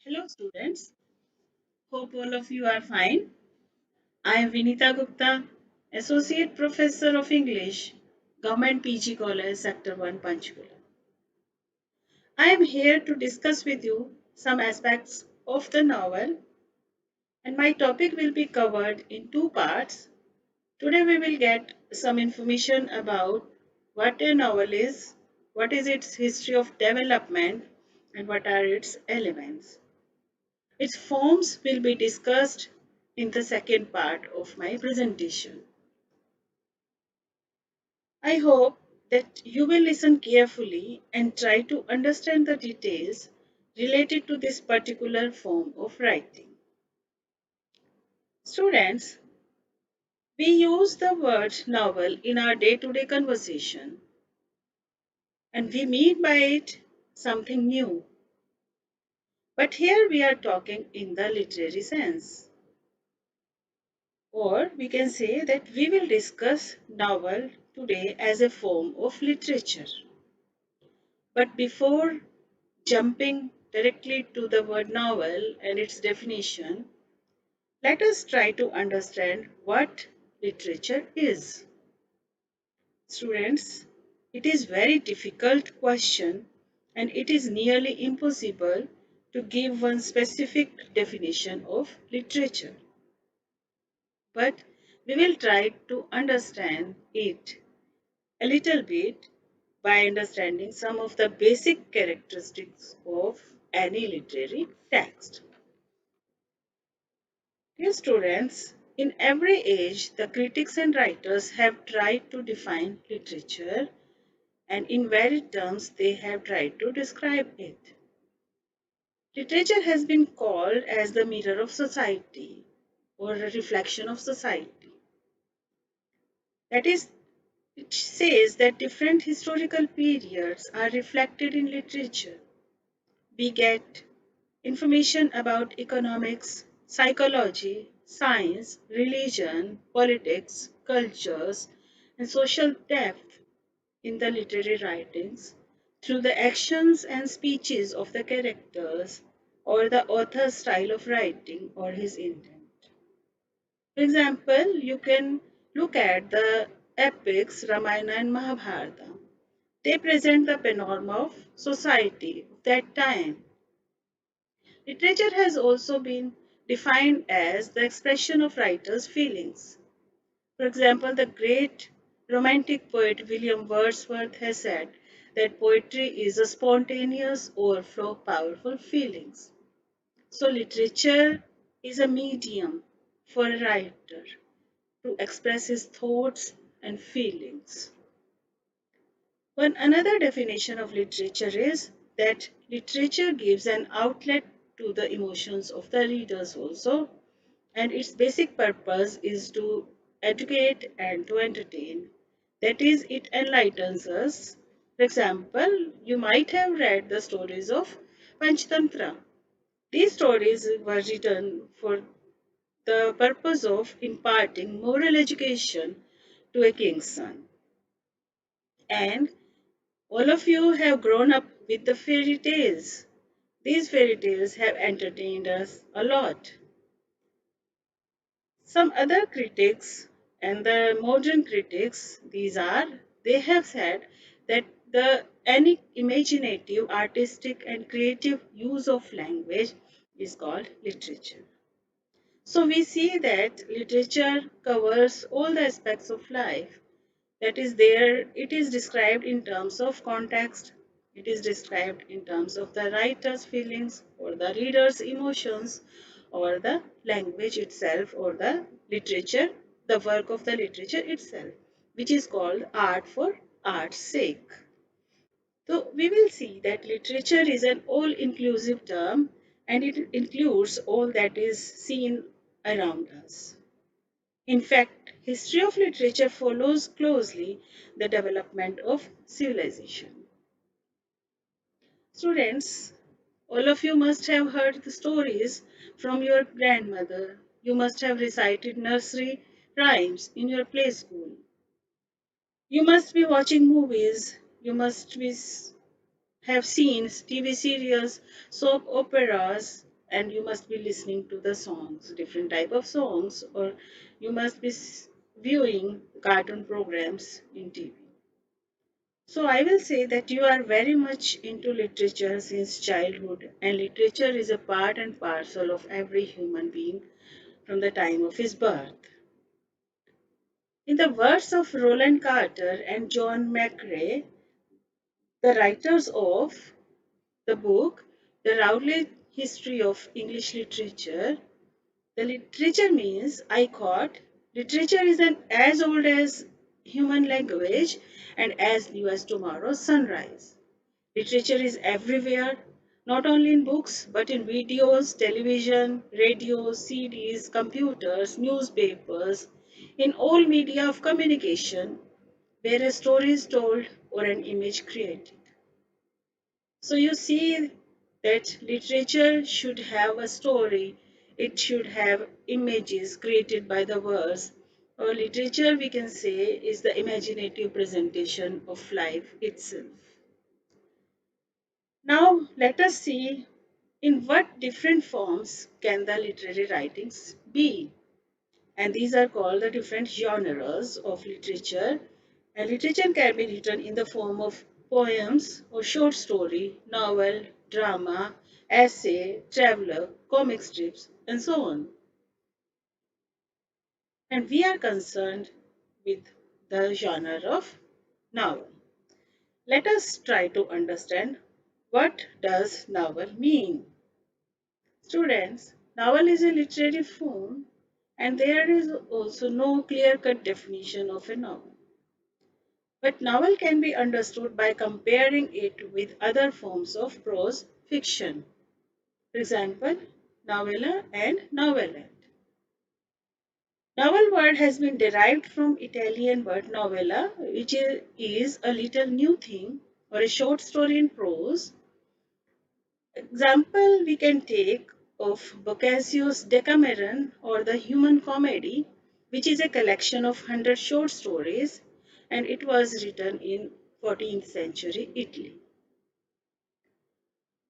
Hello students, hope all of you are fine. I am Vinita Gupta, Associate Professor of English, Government PG College, Sector 1, Panchkula. I am here to discuss with you some aspects of the novel, and my topic will be covered in two parts. Today we will get some information about what a novel is, what is its history of development, and what are its elements. Its forms will be discussed in the second part of my presentation. I hope that you will listen carefully and try to understand the details related to this particular form of writing. Students, we use the word novel in our day to day conversation and we mean by it something new. But here we are talking in the literary sense. Or we can say that we will discuss novel today as a form of literature. But before jumping directly to the word novel and its definition, let us try to understand what literature is. Students, it is very difficult question and it is nearly impossible to give one specific definition of literature. But we will try to understand it a little bit by understanding some of the basic characteristics of any literary text. Dear students, in every age, the critics and writers have tried to define literature and in varied terms they have tried to describe it. Literature has been called as the mirror of society or a reflection of society. That is, it says that different historical periods are reflected in literature. We get information about economics, psychology, science, religion, politics, cultures, and social depth in the literary writings through the actions and speeches of the characters or the author's style of writing or his intent. For example, you can look at the epics Ramayana and Mahabharata. They present the panorama of society of that time. Literature has also been defined as the expression of writers' feelings. For example, the great romantic poet William Wordsworth has said that poetry is a spontaneous overflow of powerful feelings. So, literature is a medium for a writer to express his thoughts and feelings. One another definition of literature is that literature gives an outlet to the emotions of the readers also, and its basic purpose is to educate and to entertain. That is, it enlightens us. For example, you might have read the stories of Panchtantra. These stories were written for the purpose of imparting moral education to a king's son. And all of you have grown up with the fairy tales. These fairy tales have entertained us a lot. Some other critics and the modern critics, they have said that the any imaginative, artistic, and creative use of language is called literature. So we see that literature covers all the aspects of life. That is there, it is described in terms of context, it is described in terms of the writer's feelings or the reader's emotions or the language itself or the literature, the work of the literature itself, which is called art for art's sake. So we will see that literature is an all-inclusive term and it includes all that is seen around us. In fact, history of literature follows closely the development of civilization. Students, all of you must have heard the stories from your grandmother. You must have recited nursery rhymes in your play school. You must be watching movies. You must be have seen TV serials, soap operas, and you must be listening to the songs, different type of songs, or you must be viewing cartoon programs in TV. So I will say that you are very much into literature since childhood, and literature is a part and parcel of every human being from the time of his birth. In the words of Roland Carter and John McRae, the writers of the book, The Rowley History of English Literature, the literature means, I quote, literature is as old as human language and as new as tomorrow's sunrise. Literature is everywhere, not only in books, but in videos, television, radio, CDs, computers, newspapers, in all media of communication, where a story is told or an image created. So you see that literature should have a story, it should have images created by the words. Or literature, we can say, is the imaginative presentation of life itself. Now, let us see in what different forms can the literary writings be. And these are called the different genres of literature. And literature can be written in the form of poems or short story, novel, drama, essay, traveler, comic strips, and so on. And we are concerned with the genre of novel. Let us try to understand what does novel mean. Students, novel is a literary form and there is also no clear-cut definition of a novel. But novel can be understood by comparing it with other forms of prose fiction. For example, novella and novelette. Novel word has been derived from Italian word novella, which is a little new thing or a short story in prose. Example we can take of Boccaccio's Decameron or the Human Comedy, which is a collection of 100 short stories and it was written in 14th century Italy.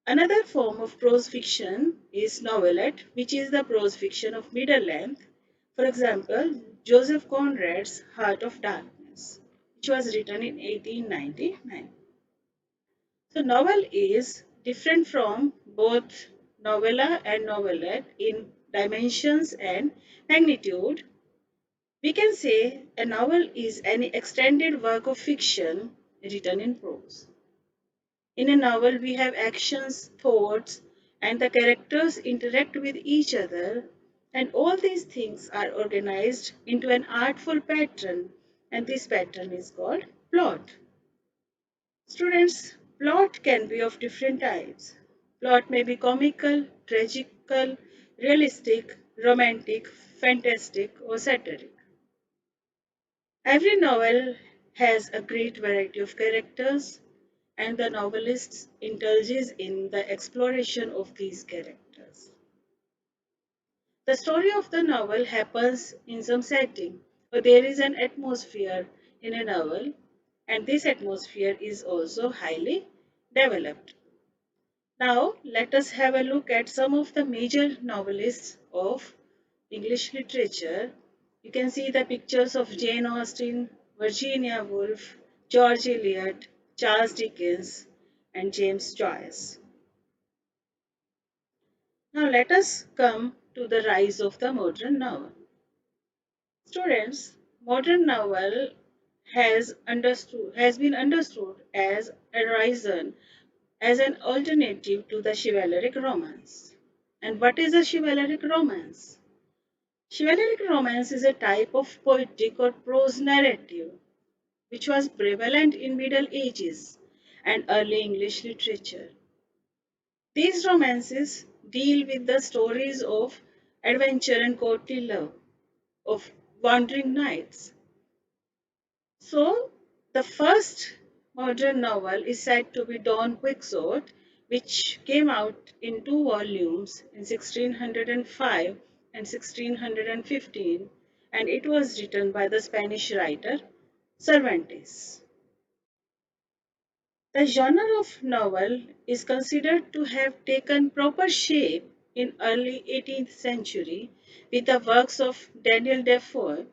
Another form of prose fiction is novelette, which is the prose fiction of middle length. For example, Joseph Conrad's Heart of Darkness, which was written in 1899. So novel is different from both novella and novelette in dimensions and magnitude. We can say a novel is any extended work of fiction written in prose. In a novel, we have actions, thoughts, and the characters interact with each other, and all these things are organized into an artful pattern, and this pattern is called plot. Students, plot can be of different types. Plot may be comical, tragical, realistic, romantic, fantastic, or satiric. Every novel has a great variety of characters, and the novelist indulges in the exploration of these characters. The story of the novel happens in some setting, but there is an atmosphere in a novel, and this atmosphere is also highly developed. Now, let us have a look at some of the major novelists of English literature. You can see the pictures of Jane Austen, Virginia Woolf, George Eliot, Charles Dickens, and James Joyce. Now, let us come to the rise of the modern novel. Students, modern novel has been understood as a risen as an alternative to the chivalric romance. And what is a chivalric romance? Chivalric romance is a type of poetic or prose narrative which was prevalent in Middle Ages and early English literature. These romances deal with the stories of adventure and courtly love, of wandering knights. So, the first modern novel is said to be Don Quixote, which came out in two volumes in 1605 and 1615, and it was written by the Spanish writer Cervantes. The genre of novel is considered to have taken proper shape in early 18th century with the works of Daniel Defoe,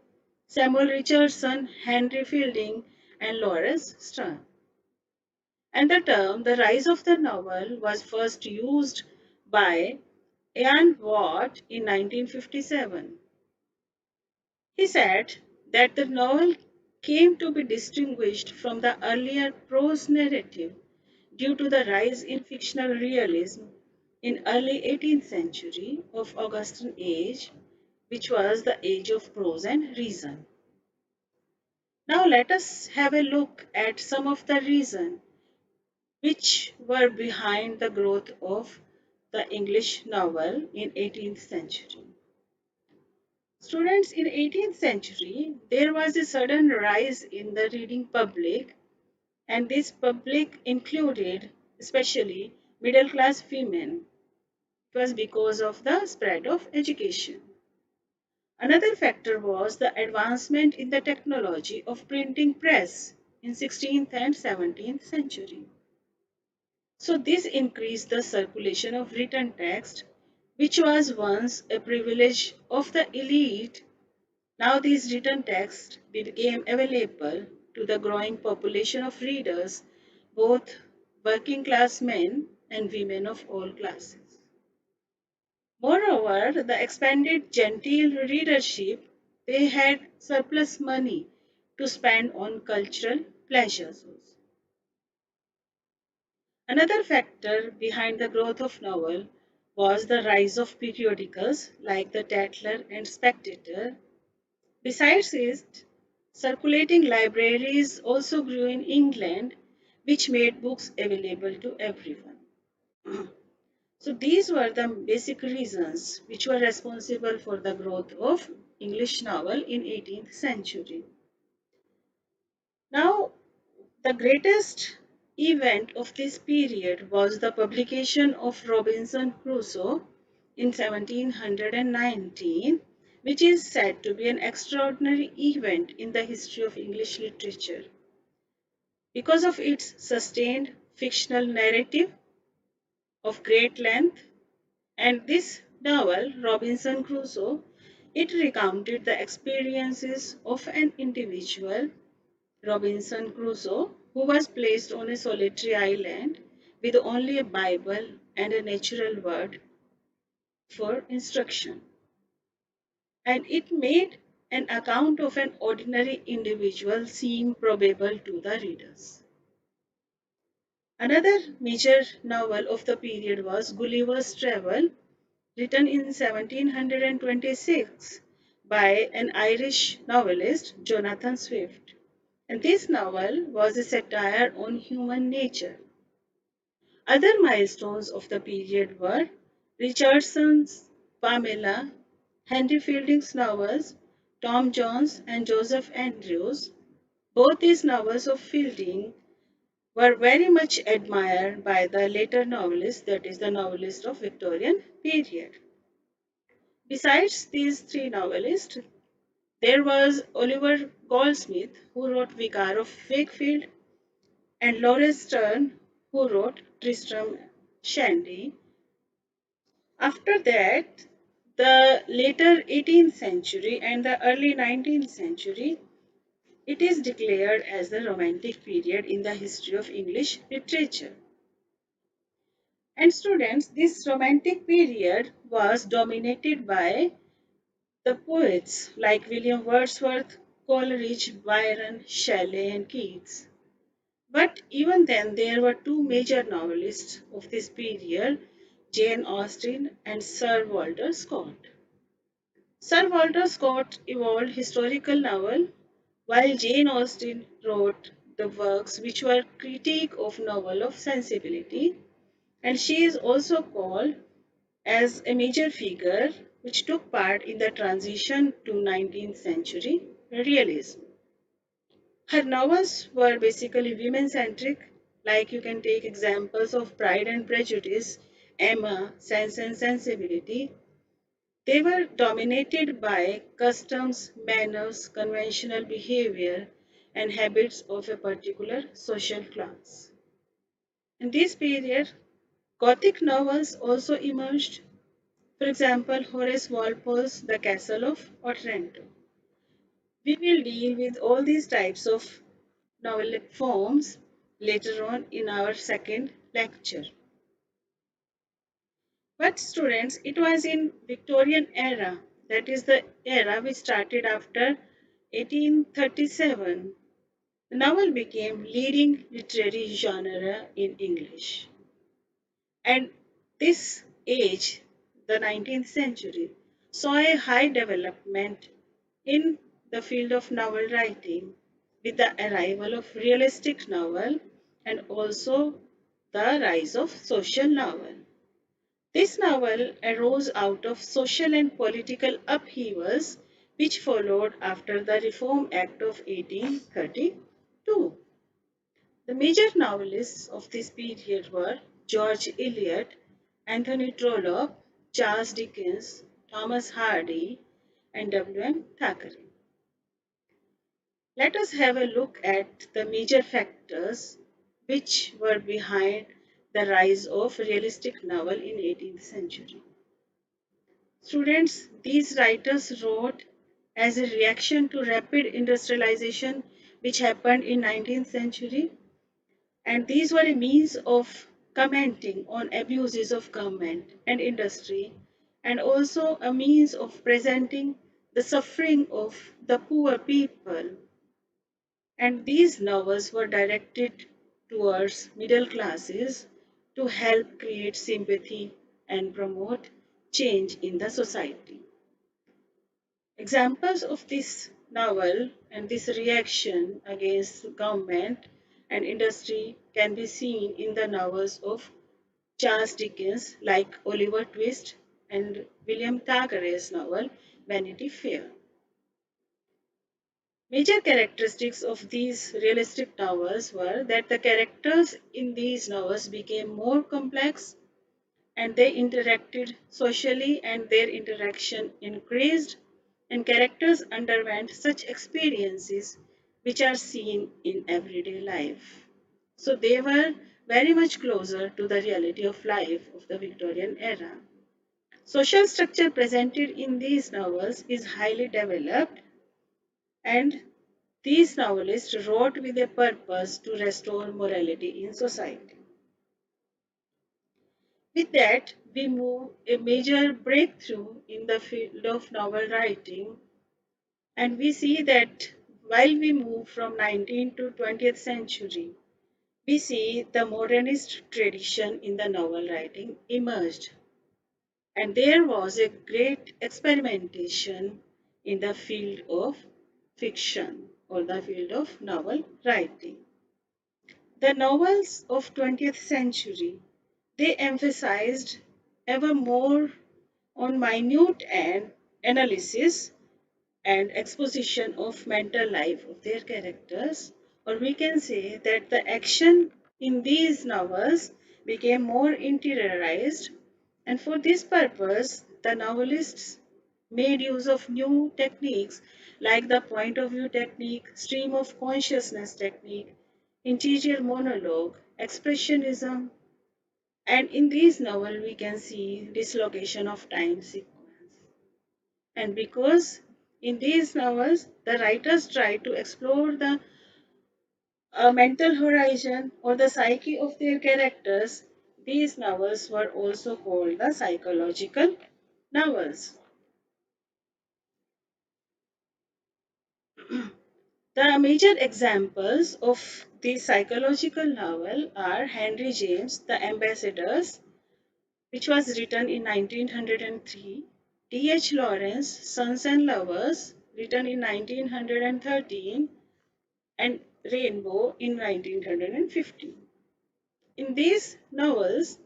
Samuel Richardson, Henry Fielding, and Lawrence Stern. And the term the rise of the novel was first used by Ian Watt in 1957. He said that the novel came to be distinguished from the earlier prose narrative due to the rise in fictional realism in early 18th century of Augustan age, which was the age of prose and reason. Now let us have a look at some of the reasons which were behind the growth of the English novel in 18th century. Students, in 18th century, there was a sudden rise in the reading public, and this public included especially middle class women. It was because of the spread of education. Another factor was the advancement in the technology of printing press in 16th and 17th century. So this increased the circulation of written text, which was once a privilege of the elite. Now these written texts became available to the growing population of readers, both working class men and women of all classes. Moreover, the expanded genteel readership, they had surplus money to spend on cultural pleasures. Another factor behind the growth of novel was the rise of periodicals like the Tatler and Spectator. Besides it, circulating libraries also grew in England, which made books available to everyone. So these were the basic reasons which were responsible for the growth of English novel in 18th century. Now, the greatest event of this period was the publication of Robinson Crusoe in 1719, which is said to be an extraordinary event in the history of English literature. Because of its sustained fictional narrative of great length, and this novel, Robinson Crusoe, it recounted the experiences of an individual, Robinson Crusoe, who was placed on a solitary island with only a Bible and a natural word for instruction. And it made an account of an ordinary individual seem probable to the readers. Another major novel of the period was Gulliver's Travel, written in 1726 by an Irish novelist, Jonathan Swift. And this novel was a satire on human nature. Other milestones of the period were Richardson's Pamela, Henry Fielding's novels, Tom Jones and Joseph Andrews. Both these novels of Fielding were very much admired by the later novelists, that is, the novelists of Victorian period. Besides these three novelists, there was Oliver Goldsmith, who wrote Vicar of Wakefield, and Lawrence Sterne, who wrote Tristram Shandy. After that, the later 18th century and the early 19th century, it is declared as the Romantic period in the history of English literature. And students, this Romantic period was dominated by the poets like William Wordsworth, Coleridge, Byron, Shelley, and Keats. But even then, there were two major novelists of this period, Jane Austen and Sir Walter Scott. Sir Walter Scott evolved historical novel, while Jane Austen wrote the works which were critique of novel of sensibility, and she is also called as a major figure which took part in the transition to 19th century realism. Her novels were basically women centric, like you can take examples of Pride and Prejudice, Emma, Sense and Sensibility. They were dominated by customs, manners, conventional behavior, and habits of a particular social class. In this period, Gothic novels also emerged. For example, Horace Walpole's The Castle of Otranto. We will deal with all these types of novelic forms later on in our second lecture. But students, it was in Victorian era, that is the era which started after 1837. The novel became leading literary genre in English. And this age, the 19th century, saw a high development in the field of novel writing with the arrival of realistic novel and also the rise of social novel. This novel arose out of social and political upheavals which followed after the Reform Act of 1832. The major novelists of this period were George Eliot, Anthony Trollope, Charles Dickens, Thomas Hardy, and W.M. Thackeray. Let us have a look at the major factors which were behind the rise of realistic novel in 18th century. Students, these writers wrote as a reaction to rapid industrialization which happened in 19th century, and these were a means of commenting on abuses of government and industry, and also a means of presenting the suffering of the poor people. And these novels were directed towards middle classes to help create sympathy and promote change in the society. Examples of this novel and this reaction against government and industry can be seen in the novels of Charles Dickens, like Oliver Twist, and William Thackeray's novel Vanity Fair. Major characteristics of these realistic novels were that the characters in these novels became more complex and they interacted socially and their interaction increased and characters underwent such experiences which are seen in everyday life. So they were very much closer to the reality of life of the Victorian era. Social structure presented in these novels is highly developed, and these novelists wrote with a purpose to restore morality in society. With that, we move a major breakthrough in the field of novel writing, and we see that while we move from 19th to 20th century, we see the modernist tradition in the novel writing emerged, and there was a great experimentation in the field of fiction or the field of novel writing. The novels of 20th century, they emphasized ever more on minute and analysis and exposition of mental life of their characters, or we can say that the action in these novels became more interiorized, and for this purpose, the novelists made use of new techniques like the point of view technique, stream of consciousness technique, interior monologue, expressionism, and in these novels we can see dislocation of time sequence. And because in these novels the writers try to explore the mental horizon or the psyche of their characters, these novels were also called the psychological novels. The major examples of the psychological novel are Henry James, The Ambassadors, which was written in 1903, T.H. Lawrence, Sons and Lovers, written in 1913, and Rainbow in 1915. In these novels,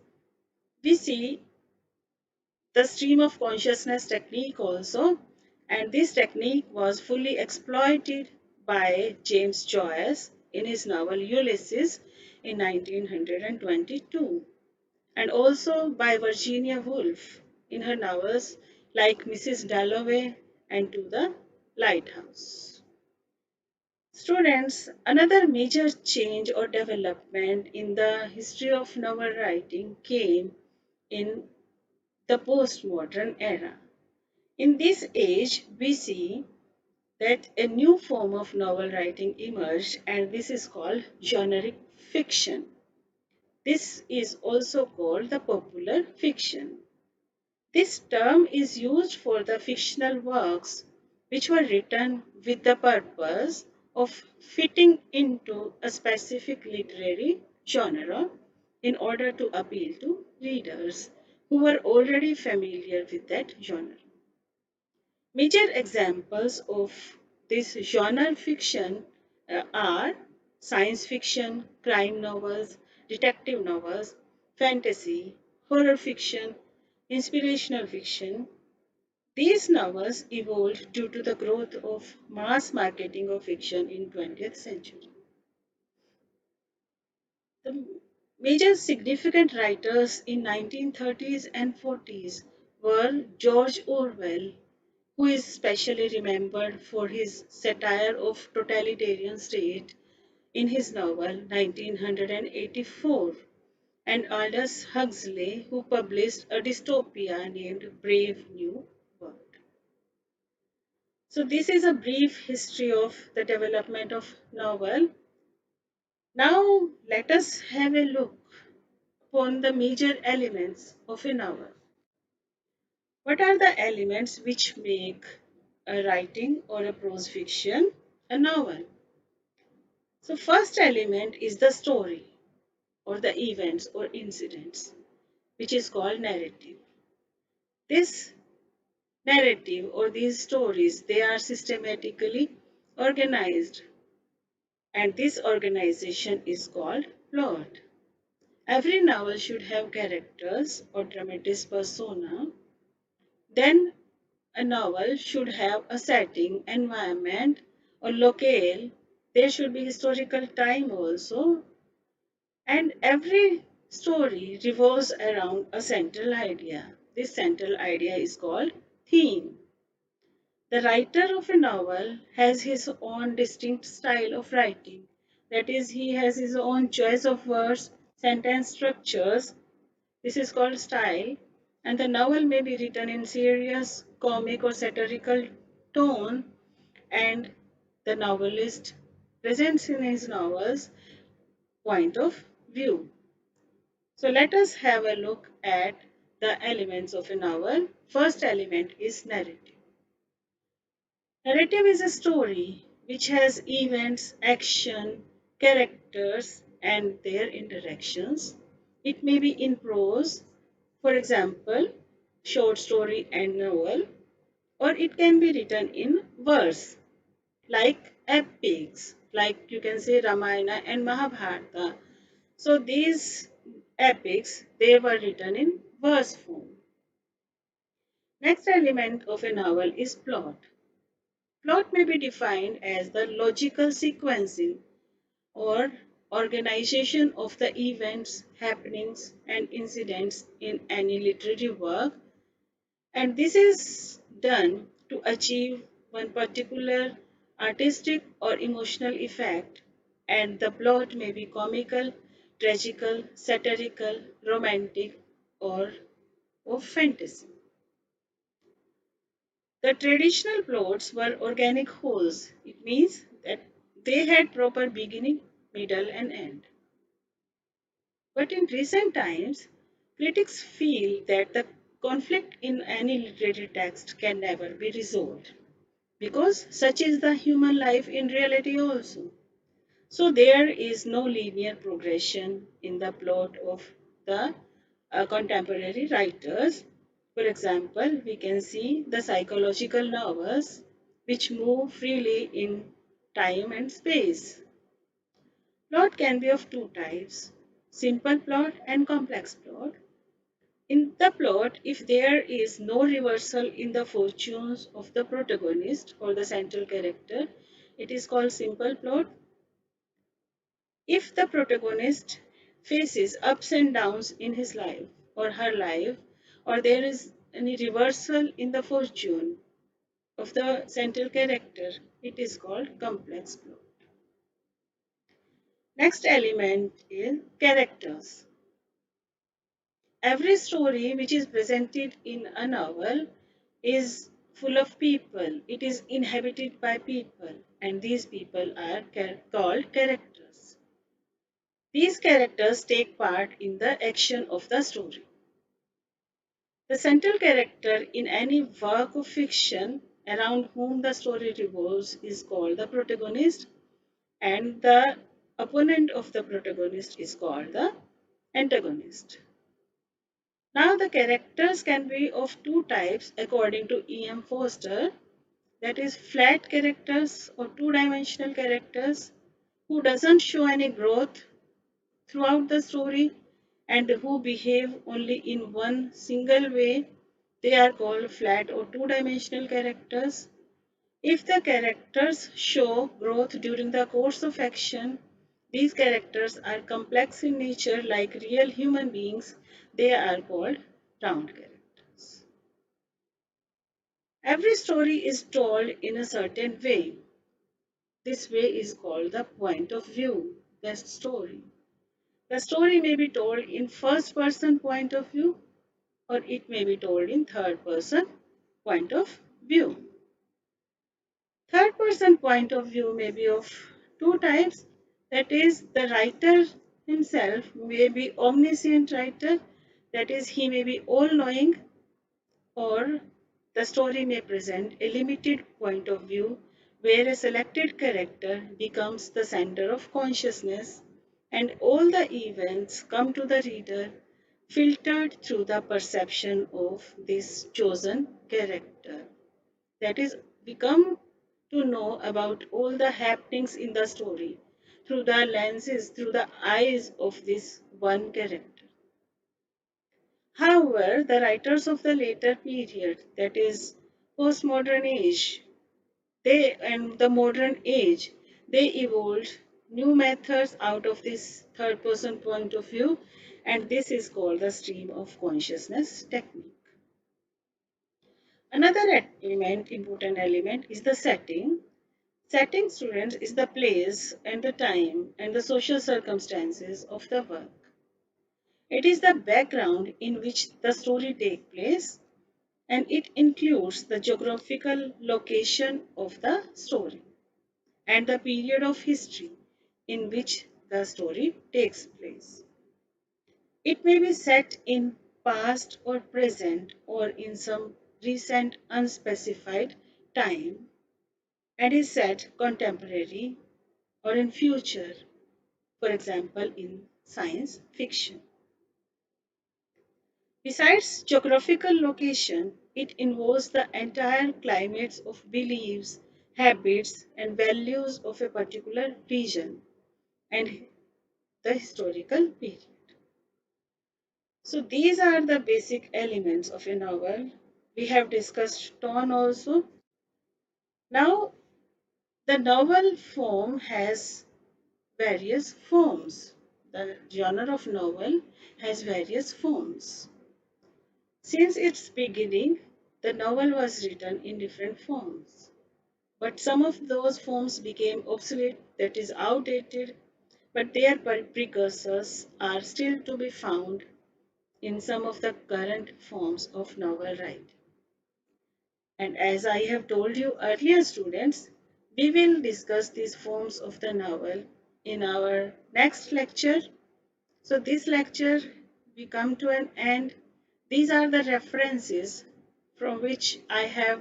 we see the stream of consciousness technique also, and this technique was fully exploited by James Joyce in his novel Ulysses in 1922, and also by Virginia Woolf in her novels like Mrs. Dalloway and To the Lighthouse. Students, another major change or development in the history of novel writing came in the postmodern era. In this age, we see that a new form of novel writing emerged, and this is called generic fiction. This is also called the popular fiction. This term is used for the fictional works which were written with the purpose of fitting into a specific literary genre in order to appeal to readers who were already familiar with that genre. Major examples of this genre fiction are science fiction, crime novels, detective novels, fantasy, horror fiction, inspirational fiction. These novels evolved due to the growth of mass marketing of fiction in 20th century. The major significant writers in 1930s and 40s were George Orwell, who is specially remembered for his satire of totalitarian state in his novel 1984, and Aldous Huxley, who published a dystopia named Brave New World. So this is a brief history of the development of novel. Now let us have a look upon the major elements of a novel. What are the elements which make a writing or a prose fiction a novel? So first element is the story or the events or incidents, which is called narrative. This narrative or these stories, they are systematically organized, and this organization is called plot. Every novel should have characters or dramatis persona. Then a novel should have a setting, environment, or locale. There should be historical time also. And every story revolves around a central idea. This central idea is called theme. The writer of a novel has his own distinct style of writing. That is, he has his own choice of words, sentence structures. This is called style. And the novel may be written in serious, comic, or satirical tone, and the novelist presents in his novels point of view. So let us have a look at the elements of a novel. First element is narrative. Narrative is a story which has events, action, characters, and their interactions. It may be in prose, for example, short story and novel, or it can be written in verse, like epics, like you can say Ramayana and Mahabharata. So these epics, they were written in verse form. Next element of a novel is plot. Plot may be defined as the logical sequencing or organization of the events, happenings, and incidents in any literary work, and this is done to achieve one particular artistic or emotional effect, and the plot may be comical, tragical, satirical, romantic, or of fantasy. The traditional plots were organic wholes. It means that they had proper beginning, middle, and end. But in recent times, critics feel that the conflict in any literary text can never be resolved because such is the human life in reality also. So there is no linear progression in the plot of the contemporary writers. For example, we can see the psychological novels which move freely in time and space. Plot can be of two types, simple plot and complex plot. In the plot, if there is no reversal in the fortunes of the protagonist or the central character, it is called simple plot. If the protagonist faces ups and downs in his life or her life, or there is any reversal in the fortune of the central character, it is called complex plot. Next element is characters. Every story which is presented in a novel is full of people. It is inhabited by people, and these people are called characters. These characters take part in the action of the story. The central character in any work of fiction around whom the story revolves is called the protagonist, and the opponent of the protagonist is called the antagonist. Now, the characters can be of two types according to E.M. Forster, that is, flat characters or two-dimensional characters who doesn't show any growth throughout the story and who behave only in one single way. They are called flat or two-dimensional characters. If the characters show growth during the course of action, these characters are complex in nature like real human beings. They are called round characters. Every story is told in a certain way. This way is called the point of view, the story. The story may be told in first person point of view or it may be told in third person point of view. Third person point of view may be of two types, that is, the writer himself may be omniscient writer, that is, he may be all knowing, or the story may present a limited point of view where a selected character becomes the center of consciousness and all the events come to the reader filtered through the perception of this chosen character. That is, we come to know about all the happenings in the story through the lenses, through the eyes of this one character. However, the writers of the later period, that is postmodern age, they and the modern age, they evolved new methods out of this third person point of view, and this is called the stream of consciousness technique. Another important element is the setting. Setting, students, is the place and the time and the social circumstances of the work. It is the background in which the story takes place and it includes the geographical location of the story and the period of history in which the story takes place. It may be set in past or present or in some recent unspecified time and is set contemporary or in future, for example, in science fiction. Besides geographical location, it involves the entire climates of beliefs, habits, and values of a particular region and the historical period. So these are the basic elements of a novel. We have discussed tone also. Now, the novel form has various forms. The genre of novel has various forms. Since its beginning, the novel was written in different forms. But some of those forms became obsolete, that is, outdated, but their precursors are still to be found in some of the current forms of novel writing. And as I have told you earlier, students, we will discuss these forms of the novel in our next lecture. So this lecture we come to an end. These are the references from which I have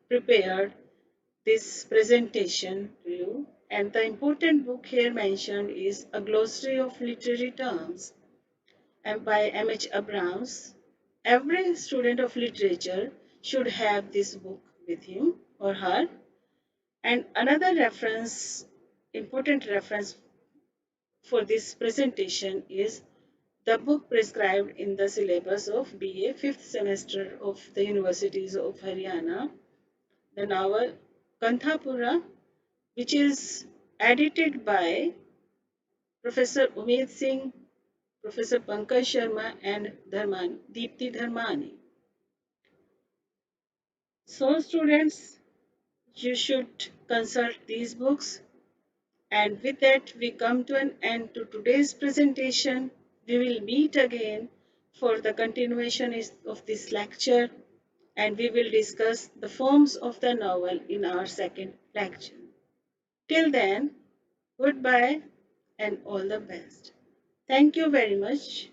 prepared this presentation to you. And the important book here mentioned is A Glossary of Literary Terms and by M.H. Abrams. Every student of literature should have this book with him or her. And another reference, important reference for this presentation is the book prescribed in the syllabus of BA 5th semester of the Universities of Haryana, the novel Kanthapura, which is edited by Professor Umed Singh, Professor Pankaj Sharma, and Deepti Dharmani. So, students, you should consult these books. And with that, we come to an end to today's presentation. We will meet again for the of this lecture, and we will discuss the forms of the novel in our second lecture. Till then, goodbye and all the best. Thank you very much.